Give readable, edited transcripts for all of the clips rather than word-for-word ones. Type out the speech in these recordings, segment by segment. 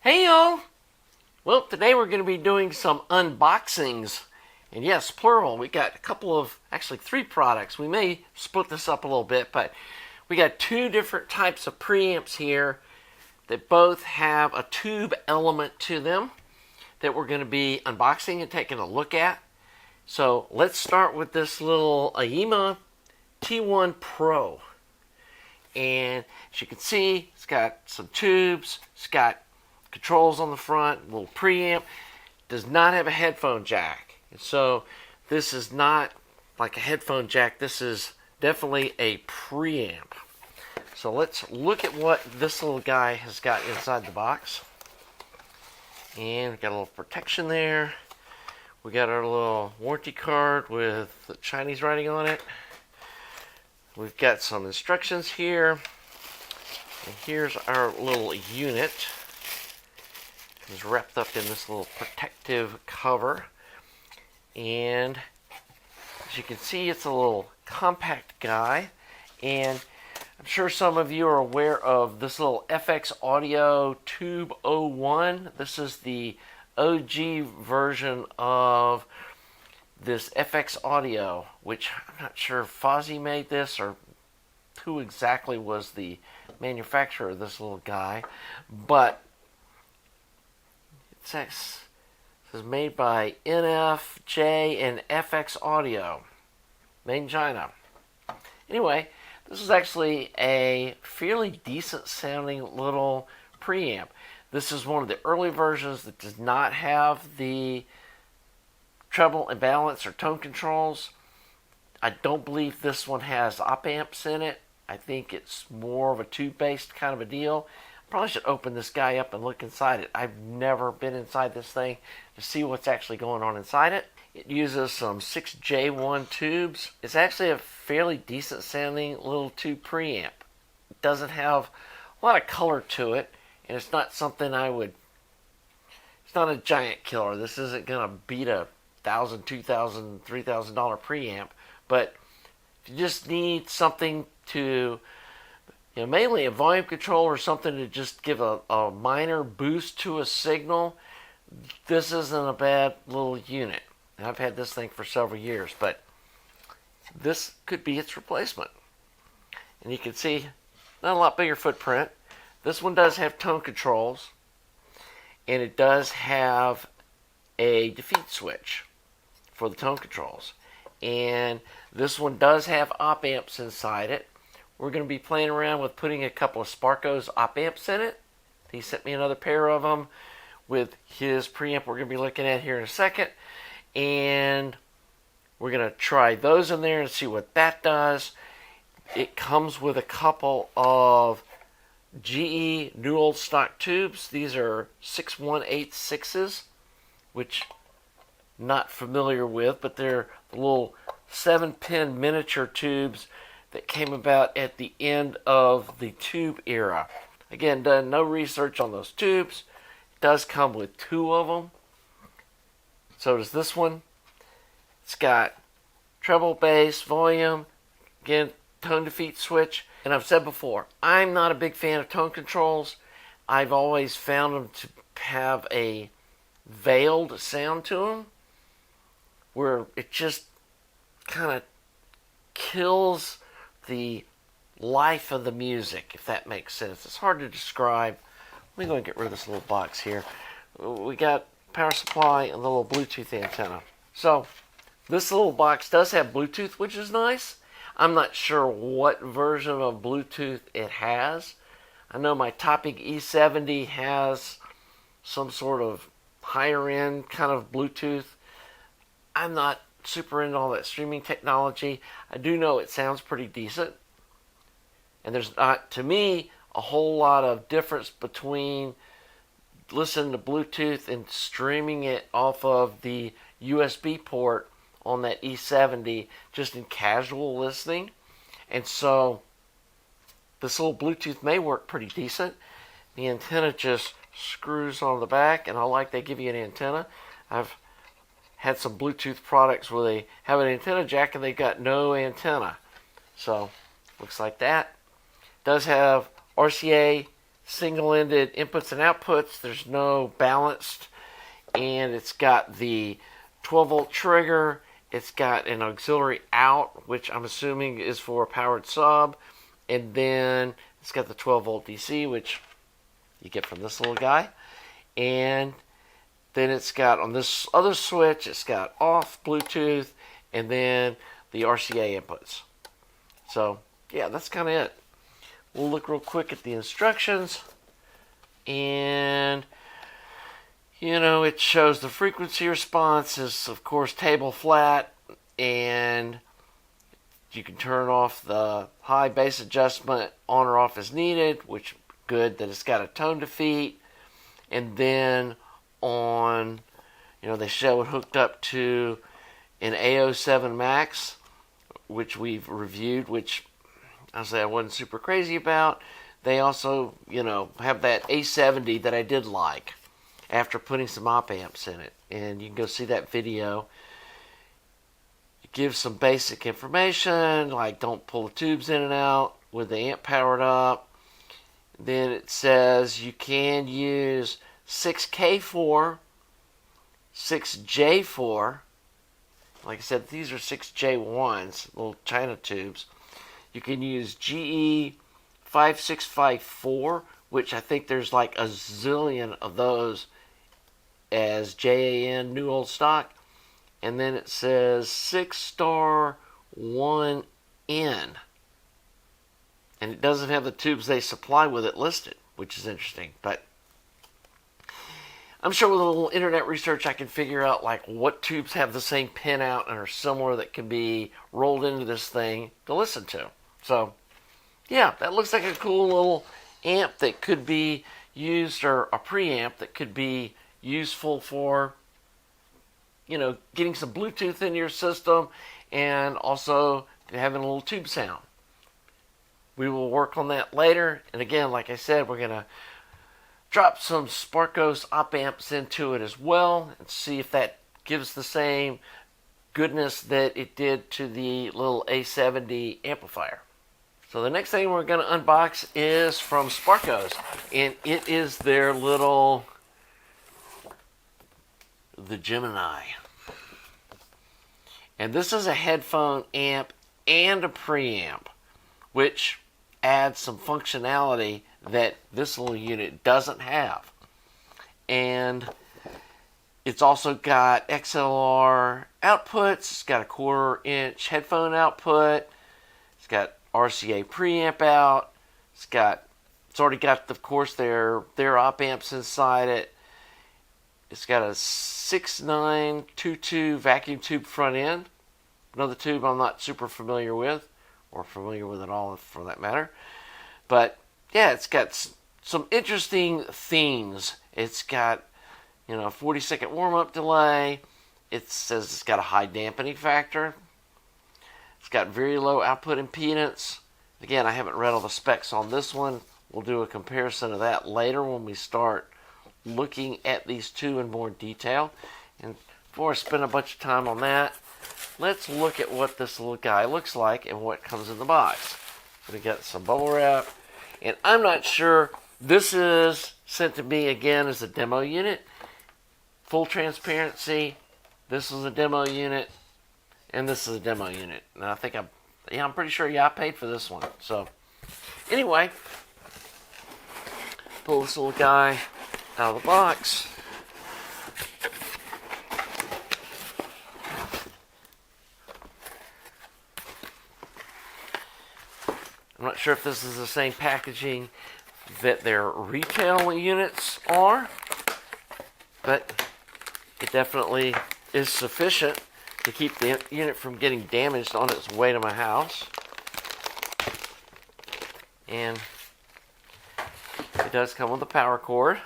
Hey y'all! Well, today we're going to be doing some unboxings. And yes, plural. We got a couple of, actually 3 products. We may split this up a little bit, but we got 2 different types of preamps here that both have a tube element to them that we're going to be unboxing and taking a look at. So let's start with this little AEMA T1 Pro. And as you can see, it's got some tubes, it's got controls on the front, little preamp. Does not have a headphone jack. And so this is not like a headphone jack. This is definitely a preamp. So let's look at what this little guy has got inside the box. And we got a little protection there. We got our little warranty card with the Chinese writing on it. We've got some instructions here. And here's our little unit. It's wrapped up in this little protective cover. And as you can see, it's a little compact guy. And I'm sure some of you are aware of this little FX Audio Tube 01. This is the OG version of this FX Audio, which I'm not sure if Fozzy made this or who exactly was the manufacturer of this little guy. But it says made by NFJ and FX Audio, made in China. Anyway, this is actually a fairly decent sounding little preamp. This is one of the early versions that does not have the treble and balance or tone controls. I don't believe this one has op amps in it. I think it's more of a tube-based kind of a deal. Probably should open this guy up and look inside it. I've never been inside this thing to see what's actually going on inside it. It uses some 6J1 tubes. It's actually a fairly decent sounding little tube preamp. It doesn't have a lot of color to it, and it's not something it's not a giant killer. This isn't going to beat a $1,000, $2,000, $3,000 preamp, but if you just need something to, mainly a volume control or something to just give a minor boost to a signal, this isn't a bad little unit. And I've had this thing for several years, but this could be its replacement. And you can see, not a lot bigger footprint. This one does have tone controls, and it does have a defeat switch for the tone controls. And this one does have op amps inside it. We're going to be playing around with putting a couple of Sparkos op amps in it. He sent me another pair of them with his preamp we're going to be looking at here in a second. And we're going to try those in there and see what that does. It comes with a couple of GE new old stock tubes. These are 6186s, which I'm not familiar with, but they're the little 7-pin miniature tubes that came about at the end of the tube era. Again, done no research on those tubes. It does come with 2 of them. So does this one. It's got treble, bass, volume, again, tone defeat switch. And I've said before, I'm not a big fan of tone controls. I've always found them to have a veiled sound to them, where it just kind of kills the life of the music, if that makes sense. It's hard to describe. Let me go and get rid of this little box here. We got power supply and the little Bluetooth antenna. So this little box does have Bluetooth, which is nice. I'm not sure what version of Bluetooth it has. I know my Topic E70 has some sort of higher end kind of Bluetooth. I'm not super into all that streaming technology. I do know it sounds pretty decent. And there's not, to me, a whole lot of difference between listening to Bluetooth and streaming it off of the USB port on that E70 just in casual listening. And so this little Bluetooth may work pretty decent. The antenna just screws on the back, and I like they give you an antenna. I've had some Bluetooth products where they have an antenna jack and they got no antenna. So looks like that. Does have RCA single-ended inputs and outputs. There's no balanced. And it's got the 12-volt trigger. It's got an auxiliary out, which I'm assuming is for a powered sub. And then it's got the 12-volt DC, which you get from this little guy. And then it's got, on this other switch, it's got off, Bluetooth, and then the RCA inputs. So, yeah, that's kind of it. We'll look real quick at the instructions. And, you know, it shows the frequency response is, of course, table flat. And you can turn off the high bass adjustment on or off as needed, which good that it's got a tone defeat. And then on, you know, they show it hooked up to an A07 Max, which we've reviewed, which I wasn't super crazy about. They also, you know, have that A70 that I did like after putting some op amps in it. And you can go see that video. It gives some basic information, like don't pull the tubes in and out with the amp powered up. Then it says you can use 6K4, 6J4. Like I said, these are 6J1s, little China tubes. You can use GE5654, which I think there's like a zillion of those as JAN, new old stock. And then it says 6-star 1N. And it doesn't have the tubes they supply with it listed, which is interesting. But I'm sure with a little internet research I can figure out like what tubes have the same pin out and are similar that can be rolled into this thing to listen to. So, yeah, that looks like a cool little amp that could be used, or a preamp that could be useful for, you know, getting some Bluetooth in your system and also having a little tube sound. We will work on that later. And again, like I said, we're going to drop some Sparkos op amps into it as well and see if that gives the same goodness that it did to the little A70 amplifier. So the next thing we're going to unbox is from Sparkos, and it is their little, the Gemini. And this is a headphone amp and a preamp, which adds some functionality that this little unit doesn't have. And it's also got XLR outputs. It's got a 1/4-inch headphone output. It's got RCA preamp out. It's already got, of course, their op amps inside it. It's got a 6922 vacuum tube front end. Another tube I'm not super familiar with, or familiar with at all for that matter. But yeah, it's got some interesting themes. It's got, you know, a 40-second warm-up delay. It says it's got a high dampening factor. It's got very low output impedance. Again, I haven't read all the specs on this one. We'll do a comparison of that later when we start looking at these two in more detail. And before I spend a bunch of time on that, let's look at what this little guy looks like and what comes in the box. We got some bubble wrap. And I'm not sure, this is sent to me again as a demo unit. Full transparency, this is a demo unit, and this is a demo unit. And I think I'm pretty sure, I paid for this one. So, anyway, pull this little guy out of the box. I'm not sure if this is the same packaging that their retail units are, but it definitely is sufficient to keep the unit from getting damaged on its way to my house. And it does come with a power cord.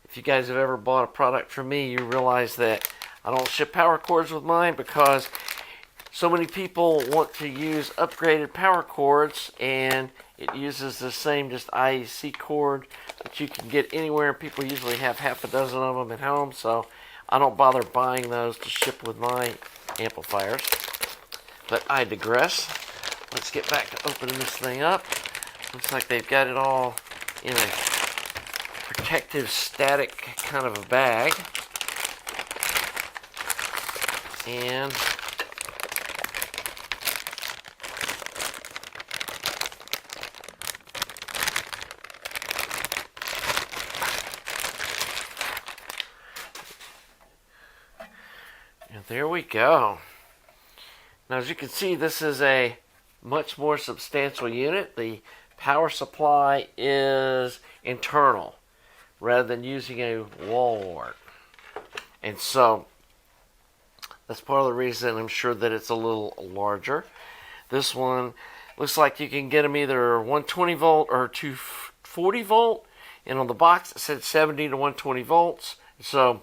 If you guys have ever bought a product from me, you realize that I don't ship power cords with mine because so many people want to use upgraded power cords, and it uses the same just IEC cord that you can get anywhere. People usually have half a dozen of them at home, so I don't bother buying those to ship with my amplifiers. But I digress. Let's get back to opening this thing up. Looks like they've got it all in a protective static kind of a bag. And there we go. Now, as you can see, this is a much more substantial unit. The power supply is internal rather than using a wall wart. And so that's part of the reason I'm sure that it's a little larger. This one looks like you can get them either 120 volt or 240 volt. And on the box it said 70 to 120 volts. So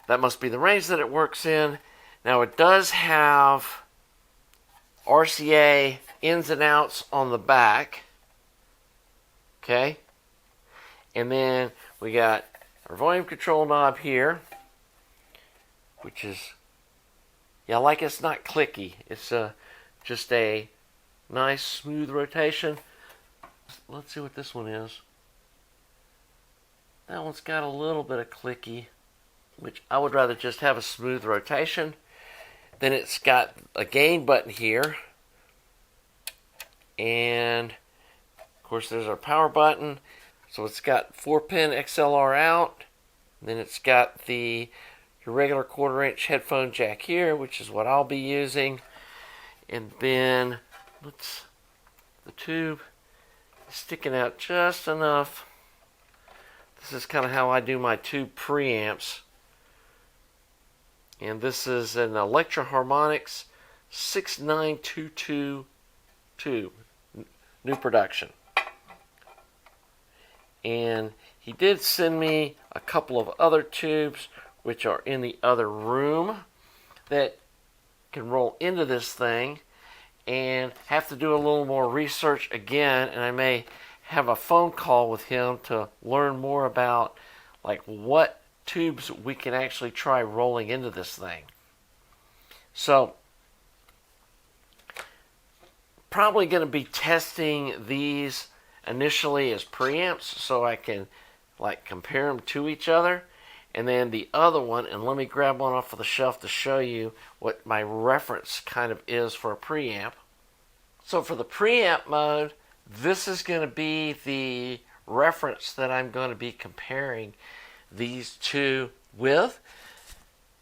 that must be the range that it works in. Now it does have RCA ins and outs on the back. Okay. And then we got our volume control knob here, which is, yeah, like it's not clicky. It's just a nice smooth rotation. Let's see what this one is. That one's got a little bit of clicky, which I would rather just have a smooth rotation. Then it's got a gain button here. And of course there's our power button. So it's got 4-pin XLR out. Then it's got your regular 1/4-inch headphone jack here, which is what I'll be using. And then the tube is sticking out just enough. This is kind of how I do my tube preamps. And this is an Electro Harmonics 6922 tube, new production. And he did send me a couple of other tubes, which are in the other room, that can roll into this thing, and have to do a little more research again, and I may have a phone call with him to learn more about like what tubes we can actually try rolling into this thing. So probably going to be testing these initially as preamps so I can like compare them to each other. And then the other one, and let me grab one off of the shelf to show you what my reference kind of is for a preamp. So for the preamp mode, this is going to be the reference that I'm going to be comparing these two with,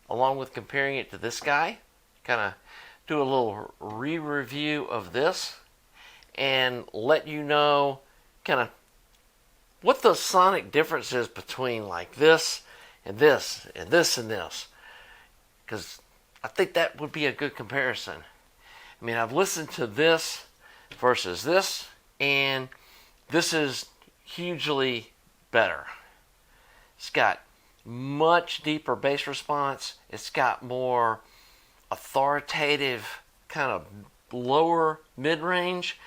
along with comparing it to this guy. Kind of do a little re-review of this and let you know kind of what the sonic difference is between like this and this and this and this, because I think that would be a good comparison. I mean, I've listened to this versus this, and this is hugely better. It's got much deeper bass response. It's got more authoritative kind of lower mid-range,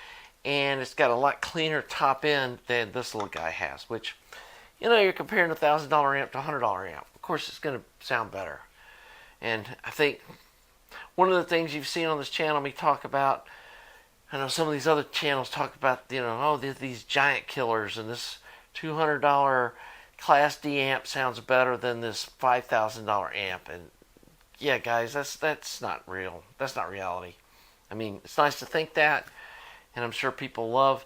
and it's got a lot cleaner top end than this little guy has, which, you know, you're comparing a $1,000 amp to a $100 amp. Of course it's going to sound better. And I think one of the things you've seen on this channel me talk about, I know some of these other channels talk about, you know, oh, these giant killers, and this $200 Class D amp sounds better than this $5,000 amp. And yeah, guys, that's not real. That's not reality. I mean, it's nice to think that, and I'm sure people love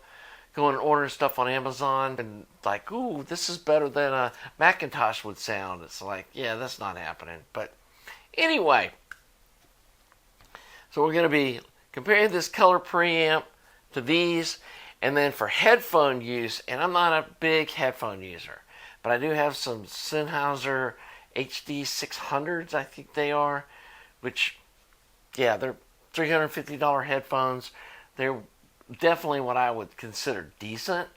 going and ordering stuff on Amazon and like, ooh, this is better than a Macintosh would sound. It's like, yeah, that's not happening. But anyway, so we're going to be comparing this color preamp to these, and then for headphone use, and I'm not a big headphone user, but I do have some Sennheiser HD 600s, I think they are, which, yeah, they're $350 headphones. They're definitely what I would consider decent.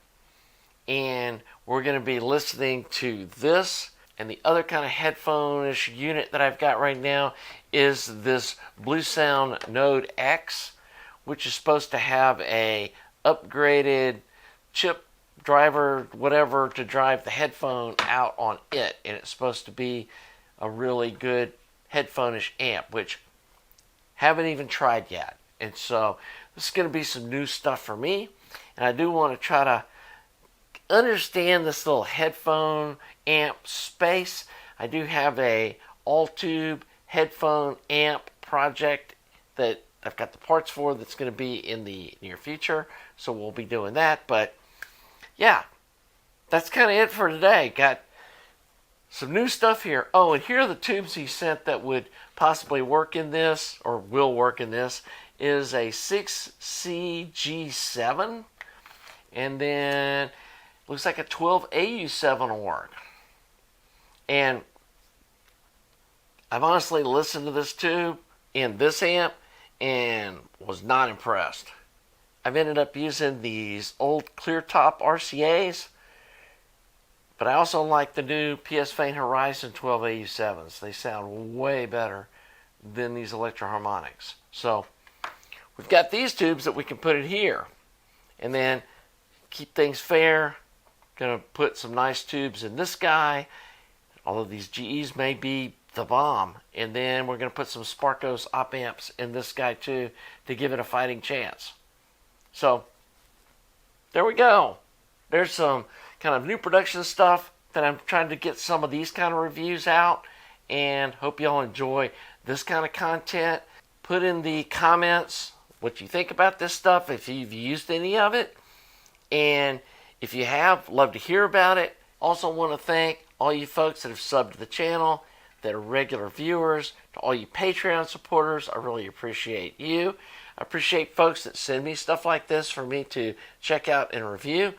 And we're going to be listening to this. And the other kind of headphone-ish unit that I've got right now is this Bluesound Node X, which is supposed to have a upgraded chip driver, whatever, to drive the headphone out on it. And it's supposed to be a really good headphone-ish amp, which haven't even tried yet. And so this is going to be some new stuff for me. and I do want to try to understand this little headphone amp space. I do have a all-tube headphone amp project that I've got the parts for that's going to be in the near future, so we'll be doing that. But yeah, that's kind of it for today. Got some new stuff here. Oh, and here are the tubes he sent that would possibly work in this, or will work in this, is a 6CG7, and then looks like a 12AU7 will work. And I've honestly listened to this tube in this amp and was not impressed. I've ended up using these old clear top RCAs, but I also like the new PS Fane Horizon 12AU7s. They sound way better than these Electro Harmonics. So we've got these tubes that we can put in here, and then keep things fair, gonna put some nice tubes in this guy. All of these GEs may be the bomb, and then we're gonna put some Sparkos op amps in this guy too to give it a fighting chance. So there we go. There's some kind of new production stuff that I'm trying to get some of these kind of reviews out, and hope y'all enjoy this kind of content. Put in the comments what you think about this stuff, if you've used any of it, and if you have, love to hear about it. Also want to thank all you folks that have subbed to the channel, that are regular viewers, to all you Patreon supporters. I really appreciate you. I appreciate folks that send me stuff like this for me to check out and review.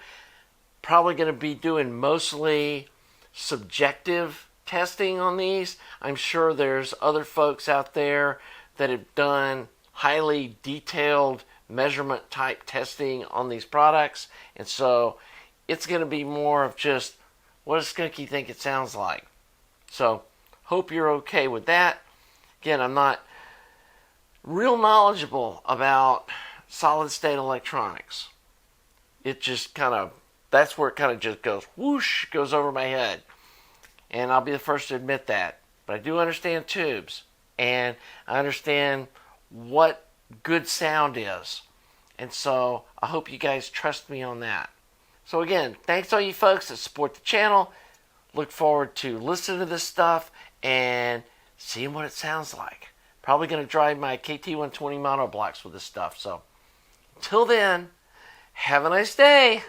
Probably going to be doing mostly subjective testing on these. I'm sure there's other folks out there that have done highly detailed measurement type testing on these products, and so it's going to be more of just what does Skunky think it sounds like. So hope you're okay with that. Again, I'm not real knowledgeable about solid state electronics. It just kind of, that's where it kind of just goes whoosh, goes over my head, and I'll be the first to admit that. But I do understand tubes, and I understand what good sound is, and so I hope you guys trust me on that. So again, thanks all you folks that support the channel. Look forward to listening to this stuff and seeing what it sounds like. Probably going to drive my KT120 monoblocks with this stuff. So until then, have a nice day.